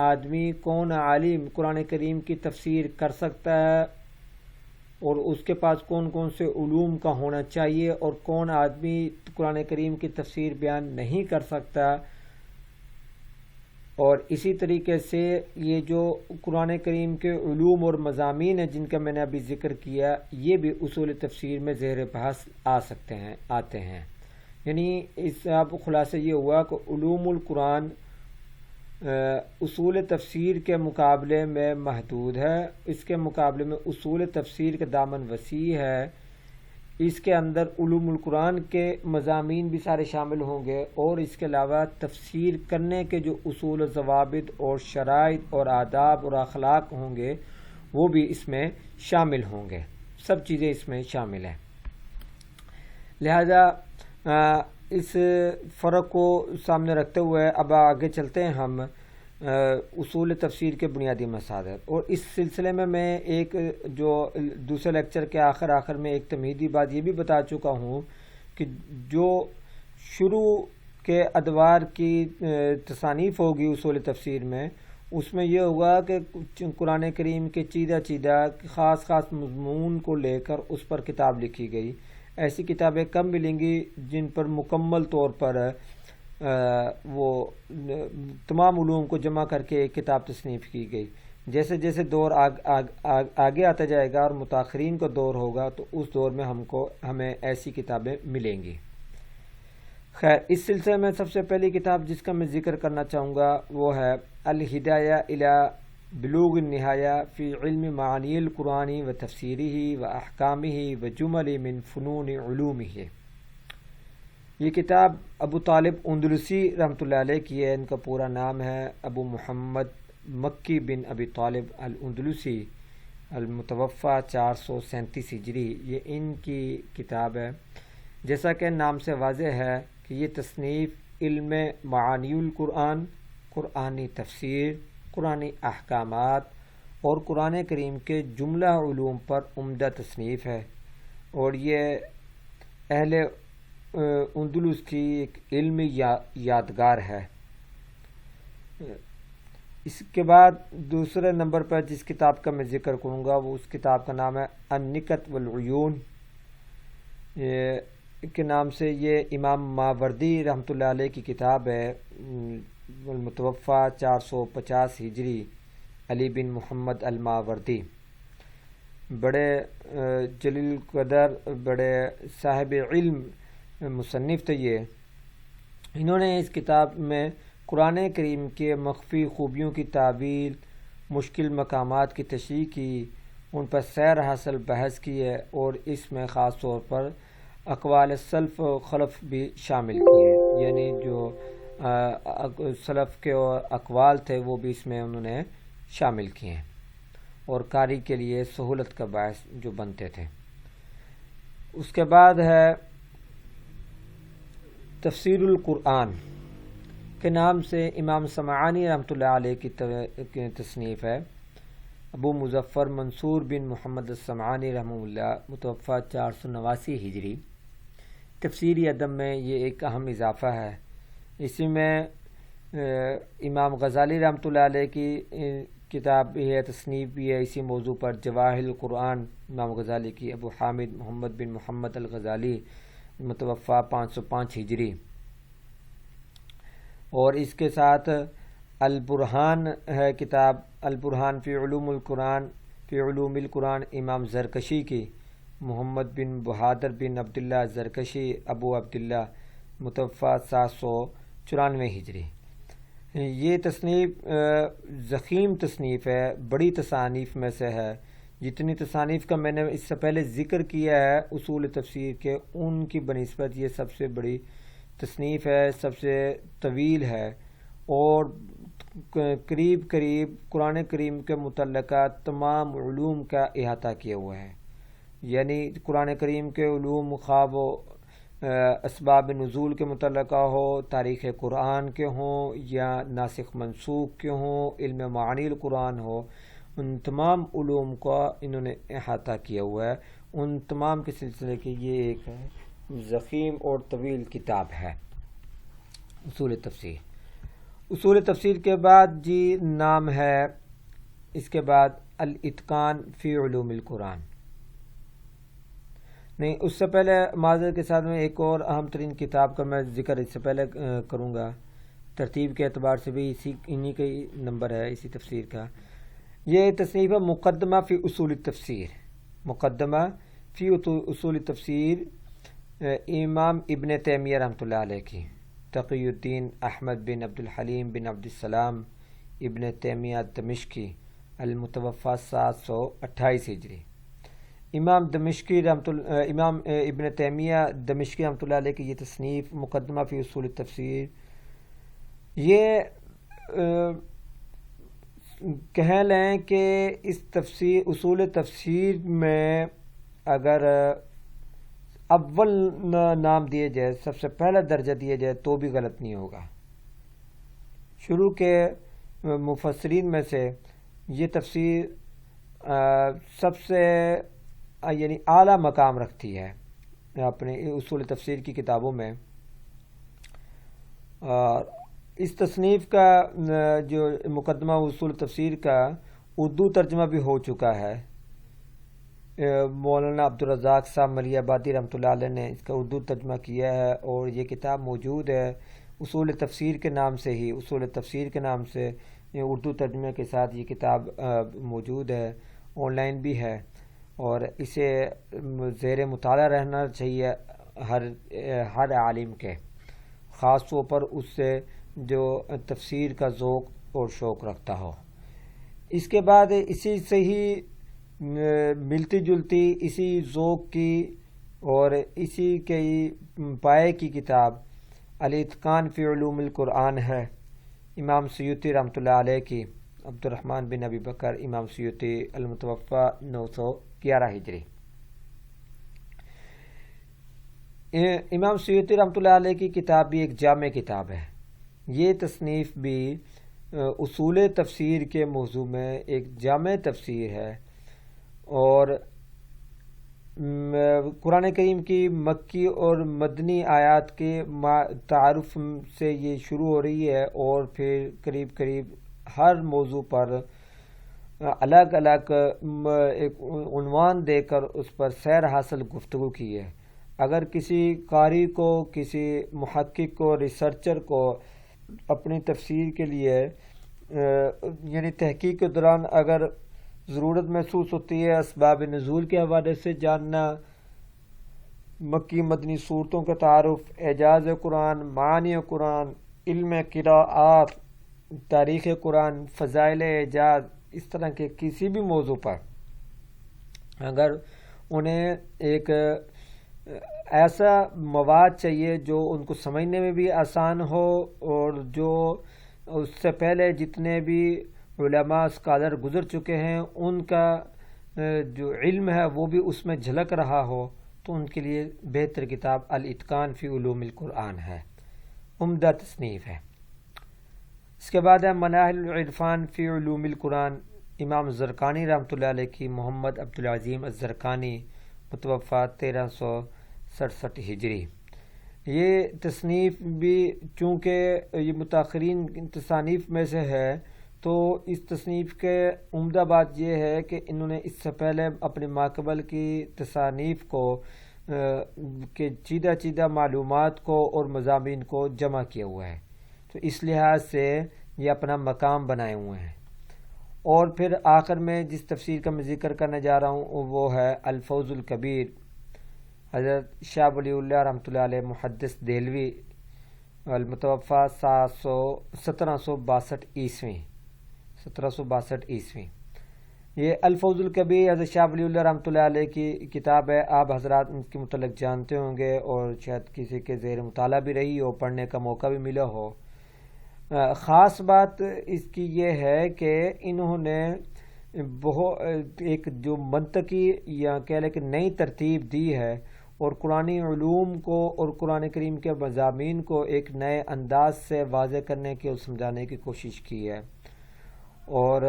آدمی کون عالم قرآن کریم کی تفسیر کر سکتا ہے اور اس کے پاس کون کون سے علوم کا ہونا چاہیے، اور کون آدمی قرآن کریم کی تفسیر بیان نہیں کر سکتا، اور اسی طریقے سے یہ جو قرآن کریم کے علوم اور مضامین ہیں جن کا میں نے ابھی ذکر کیا، یہ بھی اصول تفسیر میں زیر بحث آتے ہیں. یعنی اس اب خلاصہ یہ ہوا کہ علوم القرآن اصول تفسیر کے مقابلے میں محدود ہے، اس کے مقابلے میں اصول تفسیر کا دامن وسیع ہے. اس کے اندر علوم القرآن کے مضامین بھی سارے شامل ہوں گے، اور اس کے علاوہ تفسیر کرنے کے جو اصول و ضوابط اور شرائط اور آداب اور اخلاق ہوں گے وہ بھی اس میں شامل ہوں گے. سب چیزیں اس میں شامل ہیں. لہذا اس فرق کو سامنے رکھتے ہوئے اب آگے چلتے ہیں ہم اصول تفسیر کے بنیادی مصادر. اور اس سلسلے میں ایک جو دوسرے لیکچر کے آخر میں ایک تمہیدی بات یہ بھی بتا چکا ہوں کہ جو شروع کے ادوار کی تصانیف ہوگی اصول تفسیر میں، اس میں یہ ہوگا کہ قرآن کریم کے چیدہ خاص مضمون کو لے کر اس پر کتاب لکھی گئی. ایسی کتابیں کم ملیں گی جن پر مکمل طور پر وہ تمام علوم کو جمع کر کے ایک کتاب تصنیف کی گئی. جیسے جیسے دور آگے آتا جائے گا اور متاخرین کا دور ہوگا تو اس دور میں ہمیں ایسی کتابیں ملیں گی. خیر، اس سلسلے میں سب سے پہلی کتاب جس کا میں ذکر کرنا چاہوں گا وہ ہے الہدایہ الی بلوغ النہایہ فی علم معانی القرآن و تفسیرہ و احکامہ و جمل من فنون علومہ. یہ کتاب ابو طالب اندلسی رحمۃ اللہ علیہ کی ہے. ان کا پورا نام ہے ابو محمد مکی بن ابی طالب الاندلسی، المتوفی 437 ہجری. یہ ان کی کتاب ہے. جیسا کہ نام سے واضح ہے کہ یہ تصنیف علم معانی القرآن، قرآنی تفسیر، قرآنی احکامات اور قرآن کریم کے جملہ علوم پر عمدہ تصنیف ہے، اور یہ اہل اندلس کی ایک علمی یادگار ہے. اس کے بعد دوسرے نمبر پر جس کتاب کا میں ذکر کروں گا وہ اس کتاب کا نام ہے النکت والعیون کے نام سے. یہ امام ماوردی رحمۃ اللہ علیہ کی کتاب ہے، المتوفی 450 ہجری، علی بن محمد الماوردی. بڑے جلیل قدر، بڑے صاحب علم مصنف تھے یہ. انہوں نے اس کتاب میں قرآن کریم کے مخفی خوبیوں کی تعویل، مشکل مقامات کی تشریح کی، ان پر سیر حاصل بحث کی ہے، اور اس میں خاص طور پر اقوال سلف و خلف بھی شامل کیے ہیں. یعنی جو سلف کے اور اقوال تھے وہ بھی اس میں انہوں نے شامل کیے ہیں، اور قاری کے لیے سہولت کا باعث جو بنتے تھے. اس کے بعد ہے تفسیر القرآن کے نام سے امام سمعانی رحمۃ اللہ علیہ کی تصنیف ہے. ابو مظفر منصور بن محمد السمعانی رحمہ اللہ، متوفی 489 ہجری. تفسیری ادب میں یہ ایک اہم اضافہ ہے. اسی میں امام غزالی رحمۃ اللہ علیہ کی کتاب بھی ہے، تصنیف بھی ہے اسی موضوع پر، جواہر القرآن، امام غزالی کی. ابو حامد محمد بن محمد الغزالی، متوفی 505 ہجری. اور اس کے ساتھ البرہان ہے کتاب، البرہان فی علوم القرآن، امام زرکشی کی، محمد بن بہادر بن عبداللہ زرکشی، ابو عبداللہ، متوفی 794 ہجری. یہ تصنیف ضخیم تصنیف ہے، بڑی تصانیف میں سے ہے. جتنی تصانیف کا میں نے اس سے پہلے ذکر کیا ہے اصول تفسیر کے، ان کی بنسبت یہ سب سے بڑی تصنیف ہے، سب سے طویل ہے، اور قریب قرآن کریم کے متعلقہ تمام علوم کا احاطہ کیا ہوا ہے. یعنی قرآن کریم کے علوم خواہ و اسباب نزول کے متعلقہ ہو، تاریخ قرآن کے ہوں، یا ناسخ منسوخ کے ہوں، علم معانی القرآن ہو، ان تمام علوم کا انہوں نے احاطہ کیا ہوا ہے. ان تمام کے سلسلے کی یہ ایک ضخیم اور طویل کتاب ہے اصول تفسیر. اصول تفسیر کے بعد جی نام ہے اس کے بعد الاتقان فی علوم القرآن. نہیں، اس سے پہلے معذرت کے ساتھ میں ایک اور اہم ترین کتاب کا میں ذکر اس سے پہلے کروں گا. ترتیب کے اعتبار سے بھی انہی کا ہی نمبر ہے اسی تفسیر کا. یہ تصنیف ہے مقدمہ فی اصول التفسیر. مقدمہ فی اصول التفسیر امام ابن تیمیہ رحمۃ اللہ علیہ کی. تقی الدین احمد بن عبد الحلیم بن عبد السلام ابن تیمیہ دمشقی، المتوفی 728 ہجری. امام ابن تیمیہ دمشقی رحمۃ اللہ علیہ کی یہ تصنیف مقدمہ فی اصول التفسیر، یہ کہہ لیں کہ اس اصول تفسیر میں اگر اول نام دیے جائے، سب سے پہلا درجہ دیا جائے تو بھی غلط نہیں ہوگا. شروع کے مفسرین میں سے یہ تفسیر سب سے یعنی اعلیٰ مقام رکھتی ہے اپنے اصول تفسیر کی کتابوں میں. اس تصنیف کا جو مقدمہ اصول تفسیر کا اردو ترجمہ بھی ہو چکا ہے. مولانا عبدالرزاق صاحب ملی آبادی رحمۃ اللہ علیہ نے اس کا اردو ترجمہ کیا ہے، اور یہ کتاب موجود ہے اصول تفسیر کے نام سے ہی. اصول تفسیر کے نام سے اردو ترجمے کے ساتھ یہ کتاب موجود ہے، آن لائن بھی ہے، اور اسے زیر مطالعہ رہنا چاہیے ہر عالم کے، خاص طور پر اس سے جو تفسیر کا ذوق اور شوق رکھتا ہو. اس کے بعد اسی سے ہی ملتی جلتی اسی ذوق کی اور اسی کے پائے کی کتاب الاتقان فی علوم القرآن ہے، امام سیوطی رحمۃ اللہ علیہ کی. عبد الرحمن بن ابی بکر امام سیوطی، المتوفی 911 ہجری. امام سیوطی رحمۃ اللہ علیہ کی کتاب بھی ایک جامع کتاب ہے. یہ تصنیف بھی اصول تفسیر کے موضوع میں ایک جامع تفسیر ہے، اور قرآن کریم کی مکی اور مدنی آیات کے تعارف سے یہ شروع ہو رہی ہے، اور پھر قریب قریب ہر موضوع پر الگ الگ ایک عنوان دے کر اس پر سیر حاصل گفتگو کی ہے. اگر کسی قاری کو، کسی محقق کو، ریسرچر کو اپنی تفسیر کے لیے یعنی تحقیق کے دوران اگر ضرورت محسوس ہوتی ہے اسباب نزول کے حوالے سے جاننا، مکی مدنی صورتوں کا تعارف، اعجاز قرآن، معانی قرآن، علم قراءات، تاریخ قرآن، فضائل اعجاز، اس طرح کے کسی بھی موضوع پر اگر انہیں ایک ایسا مواد چاہیے جو ان کو سمجھنے میں بھی آسان ہو، اور جو اس سے پہلے جتنے بھی علماء اسکالر گزر چکے ہیں ان کا جو علم ہے وہ بھی اس میں جھلک رہا ہو، تو ان کے لیے بہتر کتاب الاتقان فی علوم القرآن ہے، عمدہ تصنیف ہے. اس کے بعد ہے مناہل العرفان فی علوم القرآن، امام زرقانی رحمۃ اللہ علیہ کی. محمد عبدالعظیم الزرقانی، متوفی 1367 ہجری. یہ تصنیف بھی چونکہ یہ متاخرین تصانیف میں سے ہے، تو اس تصنیف کے عمدہ بات یہ ہے کہ انہوں نے اس سے پہلے اپنے ماقبل کی تصانیف کو کہ چیدہ معلومات کو اور مضامین کو جمع کیا ہوا ہے، تو اس لحاظ سے یہ اپنا مقام بنائے ہوئے ہیں. اور پھر آخر میں جس تفسیر کا میں ذکر کرنے جا رہا ہوں وہ ہے الفوز الکبیر، حضرت شاہ ولی اللہ رحمۃ اللہ علیہ محدث دہلوی، المتوفی 1762 عیسوی. یہ الفوز الکبیر حضرت شاہ ولی اللہ رحمۃ اللہ علیہ کی کتاب ہے. آپ حضرات ان کے متعلق جانتے ہوں گے، اور شاید کسی کے زیر مطالعہ بھی رہی ہو، پڑھنے کا موقع بھی ملا ہو. خاص بات اس کی یہ ہے کہ انہوں نے ایک جو منطقی یا کہہ لیں کہ نئی ترتیب دی ہے، اور قرآنی علوم کو اور قرآن کریم کے مضامین کو ایک نئے انداز سے واضح کرنے کی اور سمجھانے کی کوشش کی ہے. اور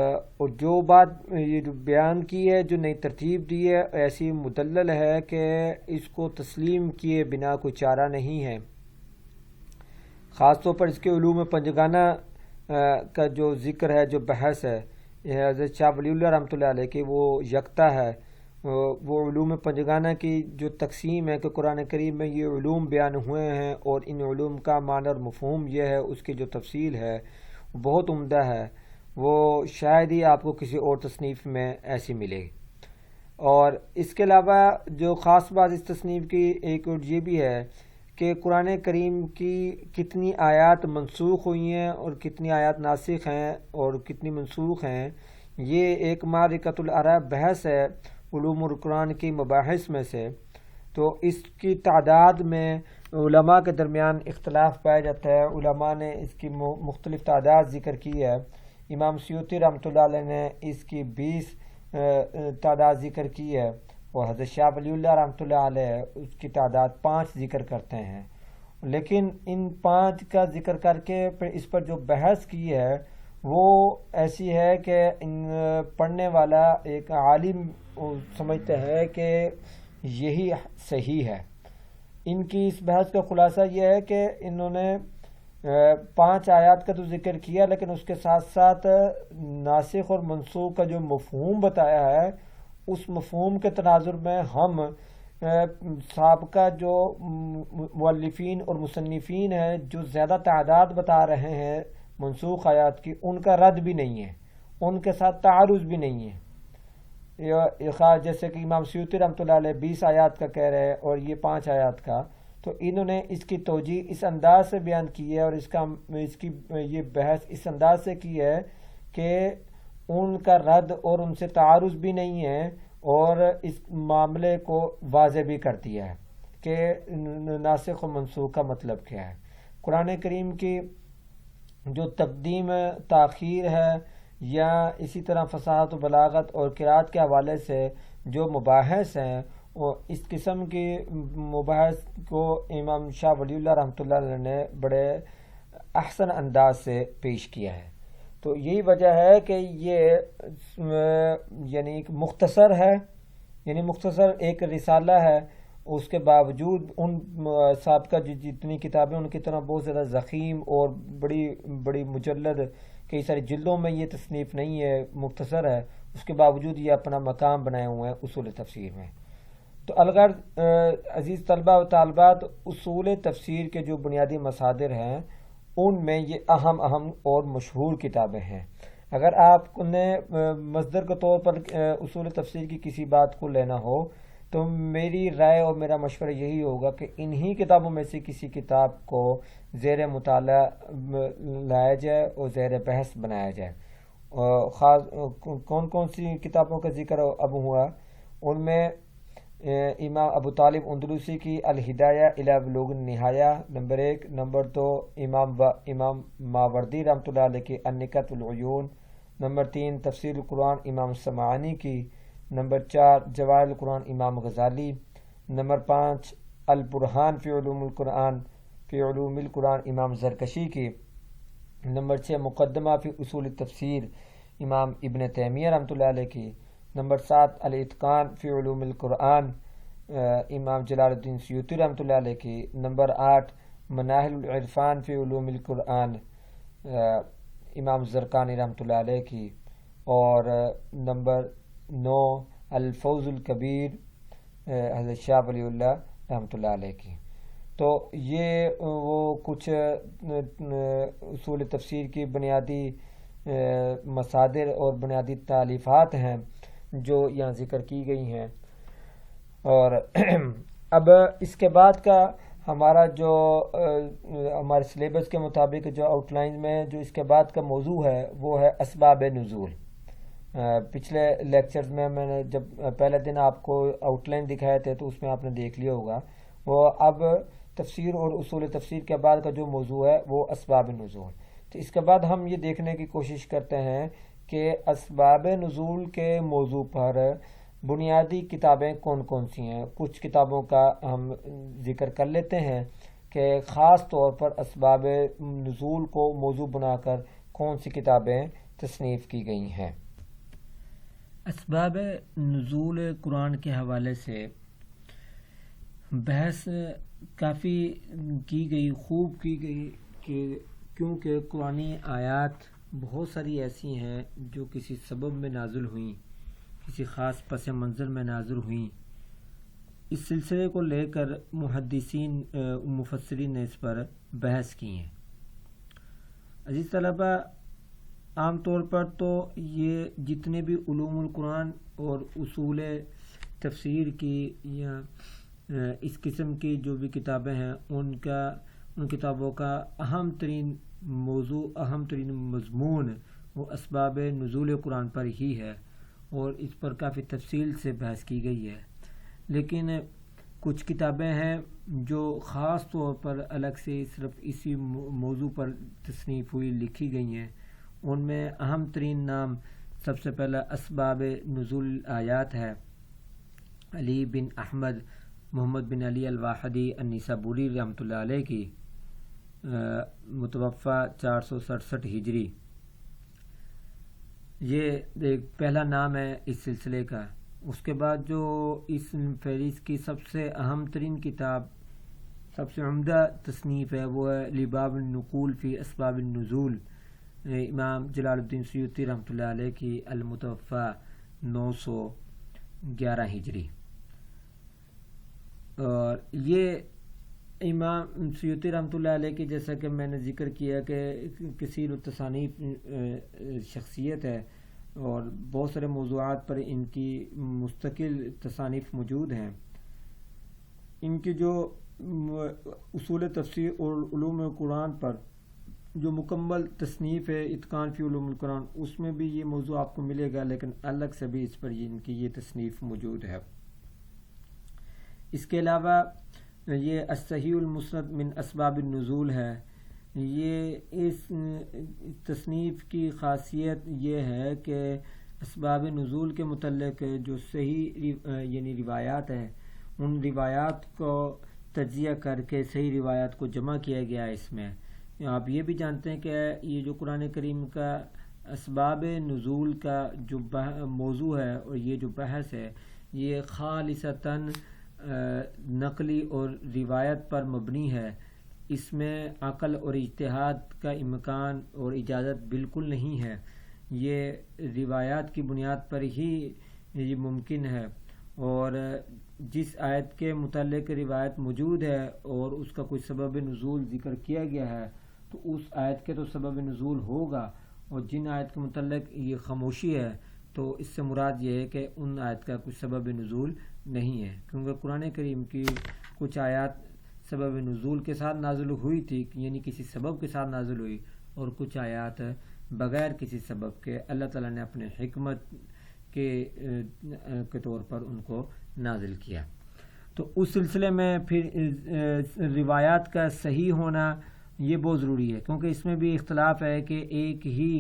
جو بات یہ جو بیان کی ہے، جو نئی ترتیب دی ہے، ایسی مدلل ہے کہ اس کو تسلیم کیے بنا کوئی چارہ نہیں ہے. خاص طور پر اس کے علوم پنجگانہ کا جو ذکر ہے، جو بحث ہے، یہ حضرت شاہ ولی اللہ رحمۃ اللہ علیہ کی، وہ یکتا ہے۔ وہ علوم پنجگانہ کی جو تقسیم ہے کہ قرآن کریم میں یہ علوم بیان ہوئے ہیں اور ان علوم کا معنی اور مفہوم یہ ہے، اس کی جو تفصیل ہے وہ بہت عمدہ ہے، وہ شاید ہی آپ کو کسی اور تصنیف میں ایسی ملے گی۔ اور اس کے علاوہ جو خاص بات اس تصنیف کی ایک اور یہ بھی ہے کہ قرآن کریم کی کتنی آیات منسوخ ہوئی ہیں اور کتنی آیات ناسخ ہیں اور کتنی منسوخ ہیں، یہ ایک معرکۃ الآراء بحث ہے علوم القرآن کی مباحث میں سے۔ تو اس کی تعداد میں علماء کے درمیان اختلاف پایا جاتا ہے، علماء نے اس کی مختلف تعداد ذکر کی ہے۔ امام سیوطی رحمۃ اللہ علیہ نے اس کی 20 تعداد ذکر کی ہے، اور حضرت شاہ ولی اللہ رحمۃ اللہ علیہ اس کی تعداد 5 ذکر کرتے ہیں۔ لیکن ان 5 کا ذکر کر کے پھر اس پر جو بحث کی ہے وہ ایسی ہے کہ پڑھنے والا ایک عالم سمجھتا ہے کہ یہی صحیح ہے۔ ان کی اس بحث کا خلاصہ یہ ہے کہ انہوں نے 5 آیات کا تو ذکر کیا، لیکن اس کے ساتھ ساتھ ناسخ اور منسوخ کا جو مفہوم بتایا ہے، اس مفہوم کے تناظر میں ہم سابقہ جو مؤلفین اور مصنفین ہیں جو زیادہ تعداد بتا رہے ہیں منسوخ آیات کی، ان کا رد بھی نہیں ہے، ان کے ساتھ تعارض بھی نہیں ہے۔ جیسے کہ امام سیوطی رحمۃ اللہ علیہ 20 آیات کا کہہ رہے ہیں اور یہ 5 آیات کا، تو انہوں نے اس کی توجیہ اس انداز سے بیان کی ہے اور اس کی یہ بحث اس انداز سے کی ہے کہ ان کا رد اور ان سے تعارض بھی نہیں ہے، اور اس معاملے کو واضح بھی کر دیا ہے کہ ناسخ و منسوخ کا مطلب کیا ہے۔ قرآن کریم کی جو تقدیم تاخیر ہے، یا اسی طرح فصاحت و بلاغت اور قرات کے حوالے سے جو مباحث ہیں، اور اس قسم کی مباحث کو امام شاہ ولی اللہ رحمۃ اللہ علیہ نے بڑے احسن انداز سے پیش کیا ہے۔ تو یہی وجہ ہے کہ یہ یعنی ایک مختصر ہے، یعنی مختصر ایک رسالہ ہے، اس کے باوجود ان سابقہ جتنی کتابیں ان کی طرح بہت زیادہ ضخیم اور بڑی بڑی مجلد کئی ساری جلدوں میں یہ تصنیف نہیں ہے، مختصر ہے، اس کے باوجود یہ اپنا مقام بنائے ہوئے ہیں اصول تفسیر میں۔ تو الغرض عزیز طلبہ و طالبات، اصول تفسیر کے جو بنیادی مصادر ہیں ان میں یہ اہم اور مشہور کتابیں ہیں۔ اگر آپ نے مصدر کے طور پر اصول تفسیر کی کسی بات کو لینا ہو تو میری رائے اور میرا مشورہ یہی ہوگا کہ انہی کتابوں میں سے کسی کتاب کو زیر مطالعہ لایا جائے اور زیر بحث بنایا جائے۔ خاص کون سی کتابوں کا ذکر اب ہوا، ان میں امام ابو طالب اندلسی کی الہدایہ الی بلوغ النہایہ نمبر 1، نمبر 2 امام ماوردی رحمۃ اللہ علیہ کی النکت العیون، نمبر 3 تفسیر القرآن امام سمعانی کی، نمبر 4 جواہر القرآن امام غزالی، نمبر 5 البرہان فی علوم القرآن فی علوم القرآن امام زرکشی کی، نمبر 6 مقدمہ فی اصول التفسیر امام ابن تیمیہ رحمۃ اللہ علیہ کی، نمبر 7 الاتقان فی علوم القرآن امام جلال الدین سیوطی رحمۃ اللہ علیہ کی، نمبر 8 مناہل العرفان فی علوم القرآن امام زرقانی رحمۃ اللہ علیہ کی، اور نمبر 9 الفوز الکبیر حضرت شاہ ولی اللہ رحمۃ اللہ علیہ کی۔ تو یہ وہ کچھ اصول تفسیر کی بنیادی مصادر اور بنیادی تالیفات ہیں جو یہاں ذکر کی گئی ہیں۔ اور اب اس کے بعد کا ہمارا جو ہمارے سلیبس کے مطابق جو آؤٹ لائن میں جو اس کے بعد کا موضوع ہے وہ ہے اسباب نزول۔ پچھلے لیکچرز میں نے جب پہلے دن آپ کو آؤٹ لائن دکھائے تھے تو اس میں آپ نے دیکھ لیا ہوگا، وہ اب تفسیر اور اصول تفسیر کے بعد کا جو موضوع ہے وہ اسباب نزول۔ تو اس کے بعد ہم یہ دیکھنے کی کوشش کرتے ہیں کہ اسباب نزول کے موضوع پر بنیادی کتابیں کون کون سی ہیں۔ کچھ کتابوں کا ہم ذکر کر لیتے ہیں کہ خاص طور پر اسباب نزول کو موضوع بنا کر کون سی کتابیں تصنیف کی گئی ہیں۔ اسباب نزول قرآن کے حوالے سے بحث کافی کی گئی، خوب کی گئی کہ کیونکہ قرآنی آیات بہت ساری ایسی ہیں جو کسی سبب میں نازل ہوئیں، کسی خاص پس منظر میں نازل ہوئیں۔ اس سلسلے کو لے کر محدثین مفسرین نے اس پر بحث کی ہیں۔ عزیز طلبہ، عام طور پر تو یہ جتنے بھی علوم القرآن اور اصول تفسیر کی یا اس قسم کی جو بھی کتابیں ہیں ان کتابوں کا اہم ترین موضوع، اہم ترین مضمون وہ اسباب نزول قرآن پر ہی ہے، اور اس پر کافی تفصیل سے بحث کی گئی ہے۔ لیکن کچھ کتابیں ہیں جو خاص طور پر الگ سے صرف اسی موضوع پر تصنیف ہوئی، لکھی گئی ہیں۔ ان میں اہم ترین نام سب سے پہلا اسباب نزول آیات ہے، علی بن احمد محمد بن علی الواحدی النیسابوری رحمۃ اللہ علیہ کی، متوفہ 467 ہجری۔ یہ ایک پہلا نام ہے اس سلسلے کا۔ اس کے بعد جو اس فہرست کی سب سے اہم ترین کتاب، سب سے عمدہ تصنیف ہے، وہ ہے لباب النقول فی اسباب النزول، امام جلال الدین سیوطی رحمۃ اللہ علیہ کی، المتوفہ 911 ہجری۔ اور یہ امام سیوطی رحمۃ اللہ علیہ کی، جیسا کہ میں نے ذکر کیا کہ کثیر التصانیف شخصیت ہے، اور بہت سارے موضوعات پر ان کی مستقل تصانیف موجود ہیں۔ ان کی جو اصول تفسیر اور علوم قرآن پر جو مکمل تصنیف ہے اتقان فی علوم القرآن، اس میں بھی یہ موضوع آپ کو ملے گا، لیکن الگ سے بھی اس پر ان کی یہ تصنیف موجود ہے۔ اس کے علاوہ یہ الصحیح المسند من اسباب النزول ہے۔ یہ اس تصنیف کی خاصیت یہ ہے کہ اسباب نزول کے متعلق جو صحیح یعنی روایات ہیں، ان روایات کو تجزیہ کر کے صحیح روایات کو جمع کیا گیا ہے اس میں۔ آپ یہ بھی جانتے ہیں کہ یہ جو قرآن کریم کا اسباب نزول کا جو موضوع ہے اور یہ جو بحث ہے، یہ خالصتاً نقلی اور روایت پر مبنی ہے۔ اس میں عقل اور اجتہاد کا امکان اور اجازت بالکل نہیں ہے۔ یہ روایات کی بنیاد پر ہی یہ ممکن ہے، اور جس آیت کے متعلق روایت موجود ہے اور اس کا کوئی سبب نزول ذکر کیا گیا ہے تو اس آیت کے تو سبب نزول ہوگا، اور جن آیت کے متعلق یہ خاموشی ہے تو اس سے مراد یہ ہے کہ ان آیت کا کوئی سبب نزول نہیں ہے، کیونکہ قرآن کریم کی کچھ آیات سبب نزول کے ساتھ نازل ہوئی تھی، یعنی کسی سبب کے ساتھ نازل ہوئی، اور کچھ آیات بغیر کسی سبب کے اللہ تعالیٰ نے اپنے حکمت کے طور پر ان کو نازل کیا۔ تو اس سلسلے میں پھر روایات کا صحیح ہونا یہ بہت ضروری ہے، کیونکہ اس میں بھی اختلاف ہے کہ ایک ہی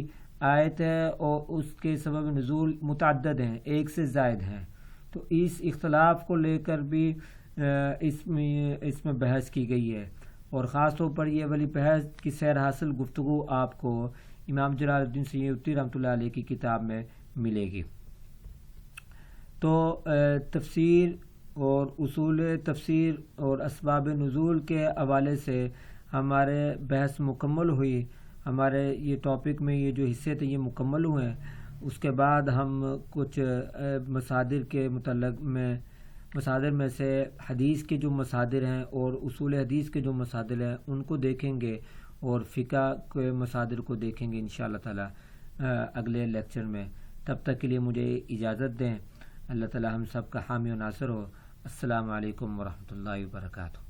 آیت ہے اور اس کے سبب نزول متعدد ہیں، ایک سے زائد ہیں، تو اس اختلاف کو لے کر بھی اس میں بحث کی گئی ہے، اور خاص طور پر یہ والی بحث کی سیر حاصل گفتگو آپ کو امام جلال الدین سیوطی رحمۃ اللہ علیہ کی کتاب میں ملے گی۔ تو تفسیر اور اصول تفسیر اور اسباب نزول کے حوالے سے ہمارے بحث مکمل ہوئی، ہمارے یہ ٹاپک میں یہ جو حصے تھے یہ مکمل ہوئے ہیں۔ اس کے بعد ہم کچھ مصادر کے متعلق مصادر میں سے حدیث کے جو مصادر ہیں اور اصول حدیث کے جو مصادر ہیں ان کو دیکھیں گے، اور فقہ کے مصادر کو دیکھیں گے انشاءاللہ تعالی اگلے لیکچر میں۔ تب تک کے لیے مجھے اجازت دیں۔ اللہ تعالی ہم سب کا حامی و ناصر ہو۔ السلام علیکم ورحمۃ اللہ وبرکاتہ۔